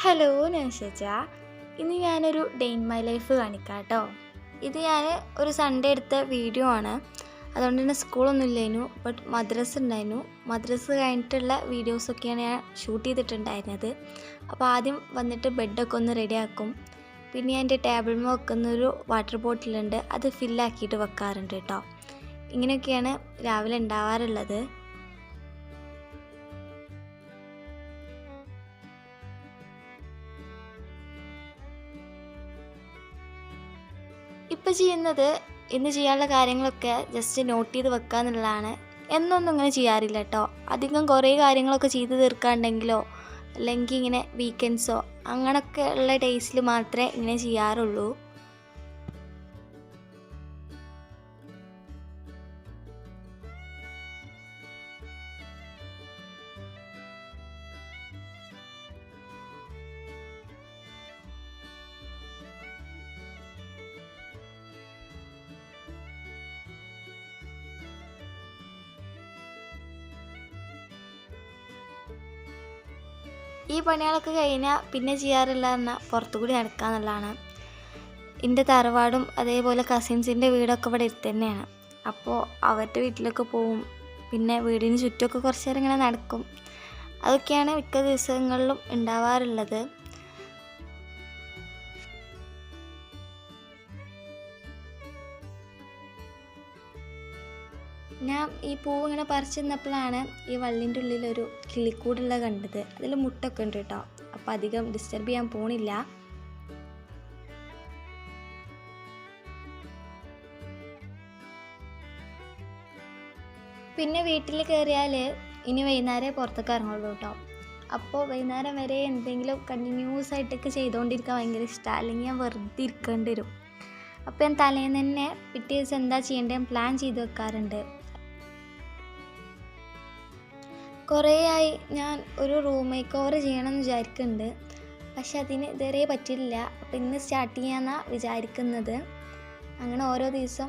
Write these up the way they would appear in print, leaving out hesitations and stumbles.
Hello നൗഷജ. ഇന്ന് ഞാനൊരു day in my life കാണിക്കാം കേട്ടോ. ഇത് ഞാൻ ഒരു സൺഡേ എടുത്ത വീഡിയോ ആണ്. അതുകൊണ്ട് തന്നെ സ്കൂളൊന്നും ഇല്ലായിരുന്നു, ബട്ട് മദ്രസ ഉണ്ടായിരുന്നു. മദ്രസ കഴിഞ്ഞിട്ടുള്ള വീഡിയോസൊക്കെയാണ് ഞാൻ ഷൂട്ട് ചെയ്തിട്ടുണ്ടായിരുന്നത്. അപ്പോൾ ആദ്യം വന്നിട്ട് ബെഡൊക്കെ ഒന്ന് റെഡിയാക്കും. പിന്നെ എൻ്റെ ടേബിളിൽ വെക്കുന്നൊരു വാട്ടർ ബോട്ടിലുണ്ട്, അത് ഫില്ലാക്കിയിട്ട് വെക്കാറുണ്ട് കേട്ടോ. ഇങ്ങനെയൊക്കെയാണ് രാവിലെ ഉണ്ടാവാറുള്ളത്. ഇപ്പോൾ ചെയ്യുന്നത് ഇന്ന് ചെയ്യാനുള്ള കാര്യങ്ങളൊക്കെ ജസ്റ്റ് നോട്ട് ചെയ്ത് വെക്കുക എന്നുള്ളതാണ്. എന്നൊന്നും ഇങ്ങനെ ചെയ്യാറില്ല കേട്ടോ. അധികം കുറേ കാര്യങ്ങളൊക്കെ ചെയ്ത് തീർക്കാണ്ടെങ്കിലോ അല്ലെങ്കിൽ ഇങ്ങനെ വീക്കെൻഡ്സോ അങ്ങനെയൊക്കെ ഉള്ള ഡേയ്സിൽ മാത്രമേ ഇങ്ങനെ ചെയ്യാറുള്ളൂ. ഈ പണികളൊക്കെ കഴിഞ്ഞാൽ പിന്നെ ചെയ്യാറില്ല പറഞ്ഞാൽ പുറത്തു കൂടി നടക്കുക എന്നുള്ളതാണ്. എൻ്റെ തറവാടും അതേപോലെ കസിൻസിൻ്റെ വീടൊക്കെ ഇവിടെ അടുത്ത് തന്നെയാണ്. അപ്പോൾ അവരുടെ വീട്ടിലൊക്കെ പോവും. പിന്നെ വീടിന് ചുറ്റുമൊക്കെ കുറച്ച് നേരം ഇങ്ങനെ നടക്കും. അതൊക്കെയാണ് മിക്ക ദിവസങ്ങളിലും ഉണ്ടാവാറുള്ളത്. ഞാൻ ഈ പൂവ് ഇങ്ങനെ പറിച്ചു നിന്നപ്പോഴാണ് ഈ വള്ളിൻ്റെ ഉള്ളിലൊരു കിളിക്കൂടുള്ള കണ്ടത്. അതിൽ മുട്ടൊക്കെ ഉണ്ട് കേട്ടോ. അപ്പോൾ അധികം ഡിസ്റ്റർബ് ചെയ്യാൻ പോണില്ല. പിന്നെ വീട്ടിൽ കയറിയാൽ ഇനി വൈകുന്നേരം പുറത്തൊക്കെ ഇറങ്ങുള്ളൂ കേട്ടോ. അപ്പോൾ വൈകുന്നേരം വരെ എന്തെങ്കിലും കണ്ടിന്യൂസ് ആയിട്ടൊക്കെ ചെയ്തുകൊണ്ടിരിക്കാൻ ഭയങ്കര ഇഷ്ടമാണ്. അല്ലെങ്കിൽ ഞാൻ വെറുതെ ഇരിക്കേണ്ടി വരും. അപ്പോൾ ഞാൻ തലേന്ന് തന്നെ പിറ്റേ ദിവസം എന്താ ചെയ്യേണ്ടത് പ്ലാൻ ചെയ്ത് വെക്കാറുണ്ട്. കുറേ ആയി ഞാൻ ഒരു റൂം മേക്ക് ഓവർ ചെയ്യണമെന്ന് വിചാരിക്കുന്നുണ്ട്. പക്ഷെ അതിന് ഇതുവരെ പറ്റില്ല. അപ്പോൾ ഇന്ന് സ്റ്റാർട്ട് ചെയ്യാമെന്നാണ് വിചാരിക്കുന്നത്. അങ്ങനെ ഓരോ ദിവസം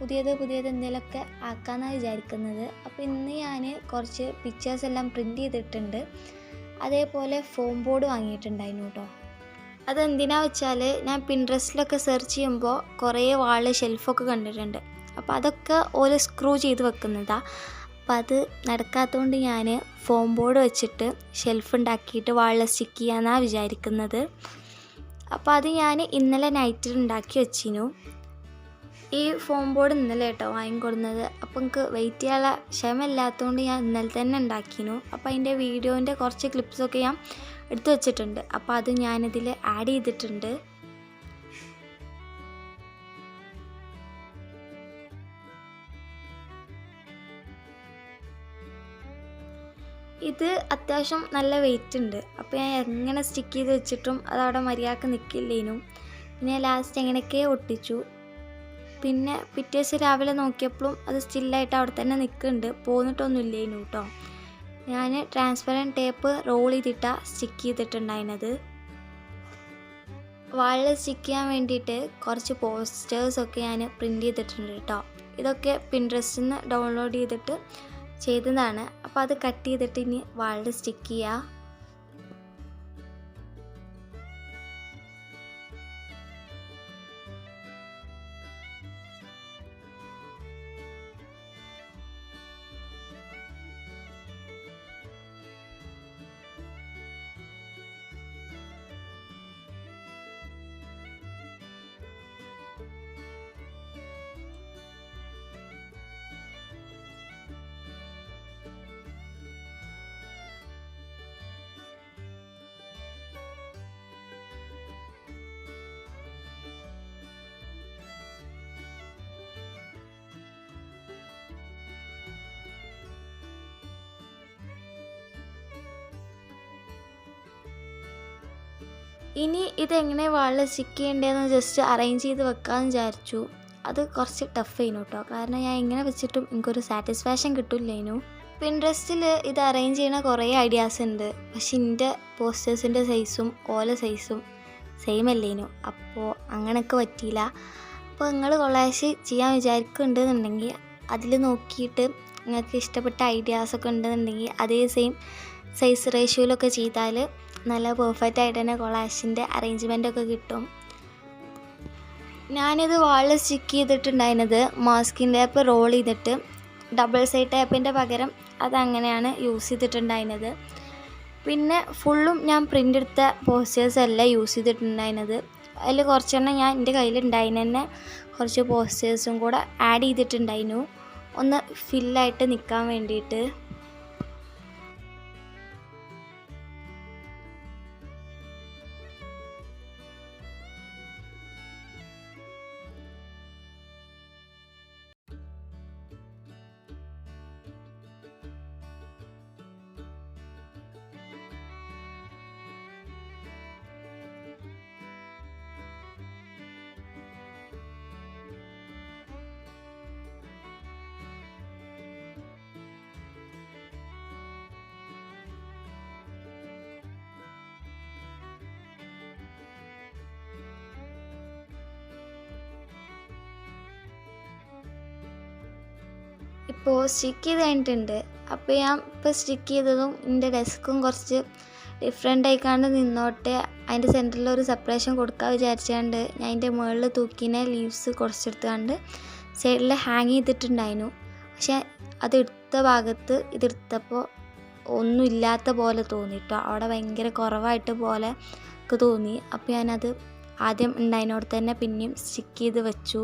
പുതിയത് എന്തെങ്കിലുമൊക്കെ ആക്കാമെന്നാണ് വിചാരിക്കുന്നത്. അപ്പോൾ ഇന്ന് ഞാൻ കുറച്ച് പിക്ചേഴ്സ് എല്ലാം പ്രിൻ്റ് ചെയ്തിട്ടുണ്ട്. അതേപോലെ ഫോം ബോർഡ് വാങ്ങിയിട്ടുണ്ടായിരുന്നു കേട്ടോ. അതെന്തിനാ വെച്ചാൽ ഞാൻ പിൻട്രസ്റ്റിലൊക്കെ സെർച്ച് ചെയ്യുമ്പോൾ കുറേ വാള് ഷെൽഫൊക്കെ കണ്ടിട്ടുണ്ട്. അപ്പോൾ അതൊക്കെ ഓരോ സ്ക്രൂ ചെയ്ത് വെക്കുന്നതാണ്. അപ്പോൾ അത് നടക്കാത്തതുകൊണ്ട് ഞാൻ ഫോം ബോർഡ് വെച്ചിട്ട് ഷെൽഫ് ഉണ്ടാക്കിയിട്ട് വാളിൽ സ്റ്റിക്ക് ചെയ്യാമെന്നാണ് വിചാരിക്കുന്നത്. അപ്പോൾ അത് ഞാൻ ഇന്നലെ നൈറ്റിൽ ഉണ്ടാക്കി വെച്ചിരുന്നു. ഈ ഫോം ബോർഡ് ഇന്നലെ കേട്ടോ വാങ്ങിക്കൊടുന്നത്. അപ്പോൾ എനിക്ക് വെയിറ്റ് ചെയ്യാനുള്ള ക്ഷമയില്ലാത്തതുകൊണ്ട് ഞാൻ ഇന്നലെ തന്നെ ഉണ്ടാക്കിയിരുന്നു. അപ്പോൾ അതിൻ്റെ വീഡിയോൻ്റെ കുറച്ച് ക്ലിപ്സൊക്കെ ഞാൻ എടുത്തു വച്ചിട്ടുണ്ട്. അപ്പോൾ അത് ഞാനിതിൽ ആഡ് ചെയ്തിട്ടുണ്ട്. ഇത് അത്യാവശ്യം നല്ല വെയിറ്റ് ഉണ്ട്. അപ്പോൾ ഞാൻ എങ്ങനെ സ്റ്റിക്ക് ചെയ്ത് വെച്ചിട്ടും അതവിടെ മര്യാദക്ക് നിൽക്കില്ലേനും. പിന്നെ ലാസ്റ്റ് എങ്ങനെയൊക്കെ ഒട്ടിച്ചു. പിന്നെ പിറ്റേ ദിവസം രാവിലെ നോക്കിയപ്പോഴും അത് സ്റ്റില്ലായിട്ട് അവിടെ തന്നെ നിൽക്കുന്നുണ്ട്, പോന്നിട്ടൊന്നും ഇല്ലേനു കേട്ടോ. ഞാൻ ട്രാൻസ്പെറൻറ്റ് ടേപ്പ് റോൾ ചെയ്തിട്ടാണ് സ്റ്റിക്ക് ചെയ്തിട്ടുണ്ടായിരുന്നത്. വാളിൽ സ്റ്റിക്ക് ചെയ്യാൻ വേണ്ടിയിട്ട് കുറച്ച് പോസ്റ്റേഴ്സൊക്കെ ഞാൻ പ്രിൻ്റ് ചെയ്തിട്ടുണ്ട് കേട്ടോ. ഇതൊക്കെ പിൻട്രസ്റ്റിൽ നിന്ന് ഡൗൺലോഡ് ചെയ്തിട്ട് ചെയ്തതാണ്. അപ്പോൾ അത് കട്ട് ചെയ്തിട്ട് ഇനി വാളിൽ സ്റ്റിക്ക് ചെയ്യുക. ഇനി ഇതെങ്ങനെ വാളിൽ സ്റ്റിക്ക് ചെയ്യേണ്ടതെന്ന് ജസ്റ്റ് അറേഞ്ച് ചെയ്ത് വെക്കാമെന്ന് വിചാരിച്ചു. അത് കുറച്ച് ടഫ് ചെയ്യുന്നു കേട്ടോ. കാരണം ഞാൻ ഇങ്ങനെ വെച്ചിട്ടും എനിക്കൊരു സാറ്റിസ്ഫാക്ഷൻ കിട്ടില്ലേനു. പിൻട്രസ്റ്റിൽ ഇത് അറേഞ്ച് ചെയ്യുന്ന കുറേ ഐഡിയാസ് ഉണ്ട്. പക്ഷെ എൻ്റെ പോസ്റ്റേഴ്സിൻ്റെ സൈസും ഓല സൈസും സെയിം അല്ലേനു. അപ്പോൾ അങ്ങനെയൊക്കെ പറ്റിയില്ല. അപ്പോൾ നിങ്ങൾ കൊളാഷ് ചെയ്യാൻ വിചാരിക്കുന്നുണ്ടെന്നുണ്ടെങ്കിൽ അതിൽ നോക്കിയിട്ട് നിങ്ങൾക്ക് ഇഷ്ടപ്പെട്ട ഐഡിയാസൊക്കെ ഉണ്ടെന്നുണ്ടെങ്കിൽ അതേ സെയിം സൈസ് റേഷ്യോയിലൊക്കെ ചെയ്താൽ നല്ല പെർഫെക്റ്റ് ആയിട്ട് തന്നെ കൊളാഷിൻ്റെ അറേഞ്ച്മെൻറ്റൊക്കെ കിട്ടും. ഞാനിത് വാളിൽ സ്റ്റിക്ക് ചെയ്തിട്ടുണ്ടായിരുന്നത് മാസ്കിംഗ് ടേപ്പ് റോൾ ചെയ്തിട്ട് ഡബിൾ സൈഡ് ടേപ്പിൻ്റെ പകരം അതങ്ങനെയാണ് യൂസ് ചെയ്തിട്ടുണ്ടായിരുന്നത്. പിന്നെ ഫുള്ളും ഞാൻ പ്രിൻ്റ് എടുത്ത പോസ്റ്റേഴ്സ് അല്ല യൂസ് ചെയ്തിട്ടുണ്ടായിരുന്നത്. അതിൽ കുറച്ചെണ്ണം ഞാൻ എൻ്റെ കയ്യിലുണ്ടായിരുന്ന തന്നെ കുറച്ച് പോസ്റ്റേഴ്സും കൂടെ ആഡ് ചെയ്തിട്ടുണ്ടായിരുന്നു, ഒന്ന് ഫില്ലായിട്ട് നിൽക്കാൻ വേണ്ടിയിട്ട്. ഇപ്പോൾ സ്റ്റിക്ക് ചെയ്ത് കഴിഞ്ഞിട്ടുണ്ട്. അപ്പോൾ ഞാൻ ഇപ്പോൾ സ്റ്റിക്ക് ചെയ്തതും എൻ്റെ ഡെസ്കും കുറച്ച് ഡിഫറെൻ്റ് ആയിക്കാണ്ട് നിന്നോട്ടെ, അതിൻ്റെ സെൻറ്ററിൽ ഒരു സെപ്പറേഷൻ കൊടുക്കാൻ വിചാരിച്ചുകൊണ്ട് ഞാൻ അതിൻ്റെ മുകളിൽ തൂക്കിനെ ലീവ്സ് കുറച്ചെടുത്തുകൊണ്ട് സൈഡിൽ ഹാങ് ചെയ്തിട്ടുണ്ടായിരുന്നു. പക്ഷേ അത് എടുത്ത ഭാഗത്ത് ഇതെടുത്തപ്പോൾ ഒന്നും ഇല്ലാത്ത പോലെ തോന്നിട്ടോ, അവിടെ ഭയങ്കര കുറവായിട്ട് പോലെ ഒക്കെ തോന്നി. അപ്പോൾ ഞാനത് ആദ്യം ഉണ്ടായതിനോട് തന്നെ പിന്നെയും സ്റ്റിക്ക് ചെയ്ത് വെച്ചു.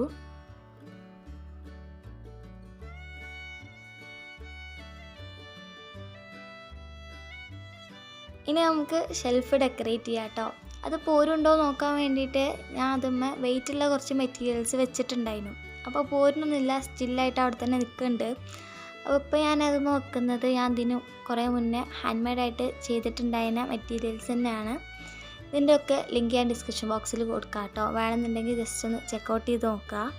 ഇനി നമുക്ക് ഷെൽഫ് ഡെക്കറേറ്റ് ചെയ്യാം കേട്ടോ. അത് പോരുണ്ടോ നോക്കാൻ വേണ്ടിയിട്ട് ഞാൻ അതുമ്മേ വെയിറ്റുള്ള കുറച്ച് മെറ്റീരിയൽസ് വെച്ചിട്ടുണ്ടായിരുന്നു. അപ്പോൾ പോരുന്നൊന്നുമില്ല, സ്റ്റില്ലായിട്ട് അവിടെ തന്നെ നിൽക്കുന്നുണ്ട്. അപ്പോൾ ഇപ്പോൾ ഞാനത് വെക്കുന്നത് ഞാൻ ഇതിന് കുറേ മുന്നേ ഹാൻഡ് മെയ്ഡായിട്ട് ചെയ്തിട്ടുണ്ടായിരുന്ന മെറ്റീരിയൽസ് തന്നെയാണ്. ഇതിൻ്റെയൊക്കെ ലിങ്ക് ഞാൻ ഡിസ്ക്രിപ്ഷൻ ബോക്സിൽ കൊടുക്കാം കേട്ടോ. വേണമെന്നുണ്ടെങ്കിൽ ജസ്റ്റ് ഒന്ന് ചെക്കൗട്ട് ചെയ്ത് നോക്കുക.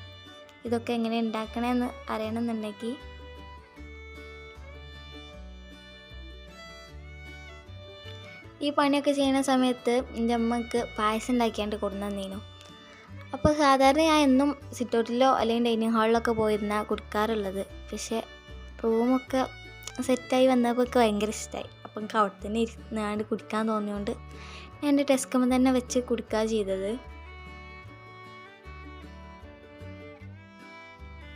ഇതൊക്കെ എങ്ങനെ ഉണ്ടാക്കണമെന്ന് അറിയണമെന്നുണ്ടെങ്കിൽ. ഈ പണിയൊക്കെ ചെയ്യുന്ന സമയത്ത് എൻ്റെ അമ്മക്ക് പായസം ഉണ്ടാക്കിയാണ്ട് കൊടുന്നേനു. അപ്പോൾ സാധാരണ ഞാൻ എന്നും സിറ്റൗട്ടിലോ അല്ലെങ്കിൽ ഡൈനിങ് ഹാളിലൊക്കെ പോയിരുന്നാൽ കുടിക്കാറുള്ളത്. പക്ഷേ റൂമൊക്കെ സെറ്റായി വന്നപ്പോൾ ഒക്കെ ഭയങ്കര ഇഷ്ടമായി. അപ്പം എനിക്ക് അവിടെ തന്നെ ഇരുന്നാണ്ട് കുടിക്കാൻ തോന്നിയോണ്ട് ഞാൻ എൻ്റെ ഡെസ്കുമ്പോൾ തന്നെ വെച്ച് കുടിക്കുക ചെയ്തത്.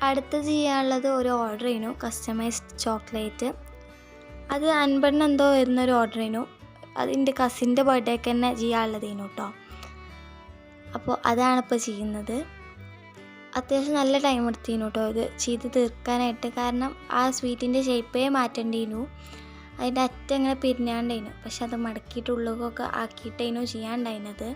അടുത്ത് ചെയ്യാനുള്ളത് ഒരു ഓർഡർ ചെയ്യുന്നു, കസ്റ്റമൈസ്ഡ് ചോക്ലേറ്റ്. അത് 50 എന്തോ വരുന്നൊരു ഓർഡർ ചെയ്യുന്നു. അതിൻ്റെ കസിൻ്റെ ബർത്ത്ഡേക്ക് തന്നെ ചെയ്യാനുള്ളതേനു കേട്ടോ. അപ്പോൾ അതാണിപ്പോൾ ചെയ്യുന്നത്. അത്യാവശ്യം നല്ല ടൈം എടുത്തിരുന്നു കേട്ടോ ഇത് ചെയ്ത് തീർക്കാനായിട്ട്. കാരണം ആ സ്വീറ്റിൻ്റെ ഷേപ്പേ മാറ്റേണ്ടിയിരുന്നു. അതിൻ്റെ അറ്റം ഇങ്ങനെ പിരിഞ്ഞാണ്ടായിരുന്നു. പക്ഷെ അത് മടക്കിയിട്ട് ഉള്ളിലൊക്കെ ആക്കിയിട്ടായിരുന്നു ചെയ്യാണ്ടായിരുന്നത്.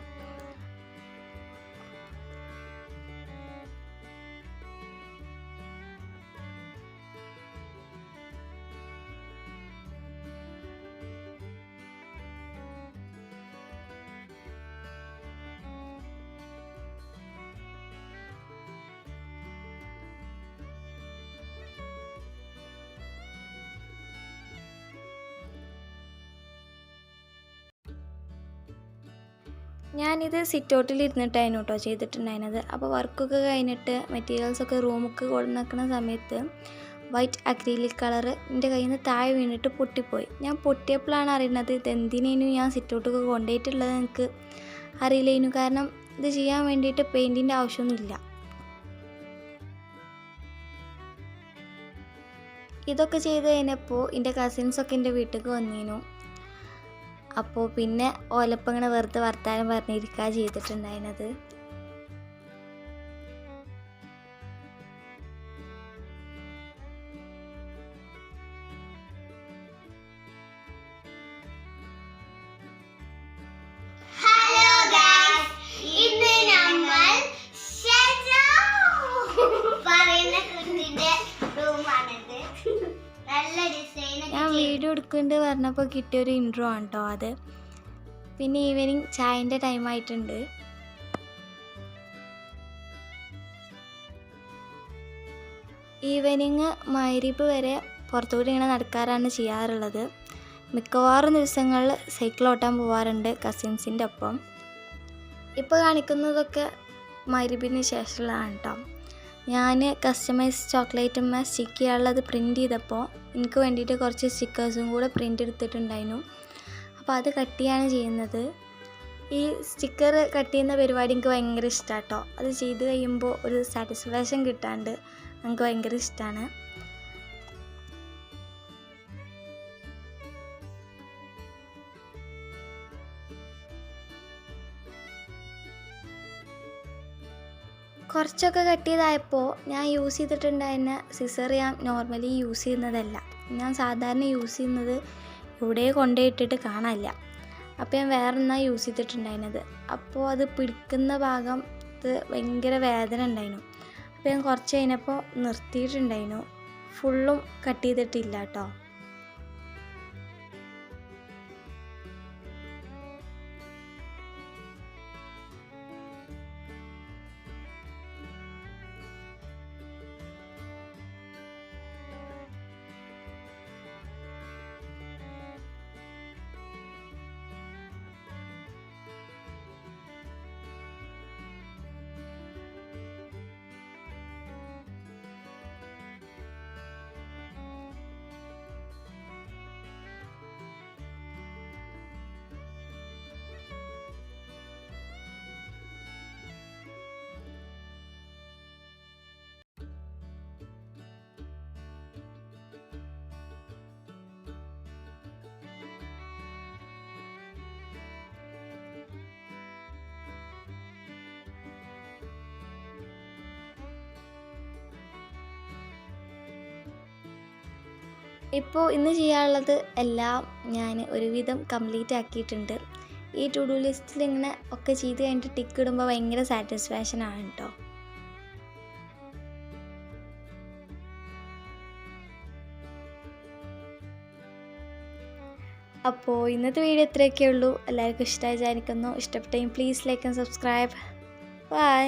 ഞാനിത് സിറ്റൗട്ടിൽ ഇരുന്നിട്ടായിരുന്നു കേട്ടോ ചെയ്തിട്ടുണ്ടായിരുന്നത്. അപ്പോൾ വർക്കൊക്കെ കഴിഞ്ഞിട്ട് മെറ്റീരിയൽസൊക്കെ റൂമൊക്കെ കൊണ്ടുവയ്ക്കുന്ന സമയത്ത് വൈറ്റ് അക്രീലിക് കളറ് എൻ്റെ കയ്യിൽ നിന്ന് താഴെ വീണിട്ട് പൊട്ടിപ്പോയി. ഞാൻ പൊട്ടിയപ്പോഴാണ് അറിയുന്നത് ഇതെന്തിനേനും ഞാൻ സിറ്റൗട്ടൊക്കെ കൊണ്ടുപോയിട്ടുള്ളത് എനിക്ക് അറിയില്ലേനു. കാരണം ഇത് ചെയ്യാൻ വേണ്ടിയിട്ട് പെയിൻറ്റിൻ്റെ ആവശ്യമൊന്നുമില്ല. ഇതൊക്കെ ചെയ്ത് കഴിഞ്ഞപ്പോൾ എൻ്റെ കസിൻസൊക്കെ എൻ്റെ വീട്ടിലേക്ക് വന്നിരുന്നു. അപ്പോൾ പിന്നെ ഓലപ്പം ഇങ്ങനെ വെറുതെ വർത്താനം പറഞ്ഞിരിക്കുക ചെയ്തിട്ടുണ്ടായിരുന്നത്. ഞാൻ വീഡിയോ എടുക്കുന്നുണ്ട് പറഞ്ഞപ്പോൾ കിട്ടിയൊരു ഇൻട്രോ ആണ് കേട്ടോ അത്. പിന്നെ ഈവനിങ് ചായൻ്റെ ടൈം ആയിട്ടുണ്ട്. ഈവനിങ് മഗ്‌രിബ് വരെ പുറത്തുകൂടി ഇങ്ങനെ നടക്കാറാണ് ചെയ്യാറുള്ളത്. മിക്കവാറും ദിവസങ്ങളിൽ സൈക്കിൾ ഓട്ടാൻ പോകാറുണ്ട് കസിൻസിൻ്റെ ഒപ്പം. ഇപ്പോൾ കാണിക്കുന്നതൊക്കെ മഗ്‌രിബിന് ശേഷമുള്ളതാണ് കേട്ടോ. ഞാൻ കസ്റ്റമൈസ് ചോക്ലേറ്റുമ്മ സ്റ്റിക്ക് ചെയ്യാനുള്ളത് പ്രിൻറ്റ് ചെയ്തപ്പോൾ എനിക്ക് വേണ്ടിയിട്ട് കുറച്ച് സ്റ്റിക്കേഴ്സും കൂടെ പ്രിൻ്റ് എടുത്തിട്ടുണ്ടായിരുന്നു. അപ്പോൾ അത് കട്ട് ചെയ്യാണ് ചെയ്യുന്നത്. ഈ സ്റ്റിക്കർ കട്ട് ചെയ്യുന്ന പരിപാടി എനിക്ക് ഭയങ്കര ഇഷ്ടമാണ് കേട്ടോ. അത് ചെയ്ത് കഴിയുമ്പോൾ ഒരു സാറ്റിസ്ഫാക്ഷൻ കിട്ടാണ്ട് എനിക്ക് ഭയങ്കര ഇഷ്ടമാണ്. കുറച്ചൊക്കെ കട്ട് ചെയ്തായപ്പോൾ ഞാൻ യൂസ് ചെയ്തിട്ടുണ്ടായിരുന്ന സിസർ ഞാൻ നോർമലി യൂസ് ചെയ്യുന്നതല്ല. ഞാൻ സാധാരണ യൂസ് ചെയ്യുന്നത് ഇവിടെ കൊണ്ടുപോയിട്ടിട്ട് കാണാനില്ല. അപ്പോൾ ഞാൻ വേറെ ഒന്നാണ് യൂസ് ചെയ്തിട്ടുണ്ടായിരുന്നത്. അപ്പോൾ അത് പിടിക്കുന്ന ഭാഗത്ത് ഭയങ്കര വേദന ഉണ്ടായിരുന്നു. അപ്പോൾ ഞാൻ കുറച്ച് കഴിഞ്ഞപ്പോൾ നിർത്തിയിട്ടുണ്ടായിരുന്നു. ഫുള്ളും കട്ട് ചെയ്തിട്ടില്ല കേട്ടോ. ഇപ്പോൾ ഇന്ന് ചെയ്യാനുള്ളത് എല്ലാം ഞാൻ ഒരുവിധം കംപ്ലീറ്റ് ആക്കിയിട്ടുണ്ട്. ഈ ടു ഡു ലിസ്റ്റിൽ ഇങ്ങനെ ഒക്കെ ചെയ്ത് കഴിഞ്ഞിട്ട് ടിക്ക് ഇടുമ്പോൾ ഭയങ്കര സാറ്റിസ്ഫാക്ഷനാണ് കേട്ടോ. അപ്പോൾ ഇന്നത്തെ വീഡിയോ ഇത്രയൊക്കെ ഉള്ളൂ. എല്ലാവർക്കും ഇഷ്ടമായി വിചാരിക്കുന്നു. ഇഷ്ടപ്പെട്ടെങ്കിൽ please like and subscribe. By.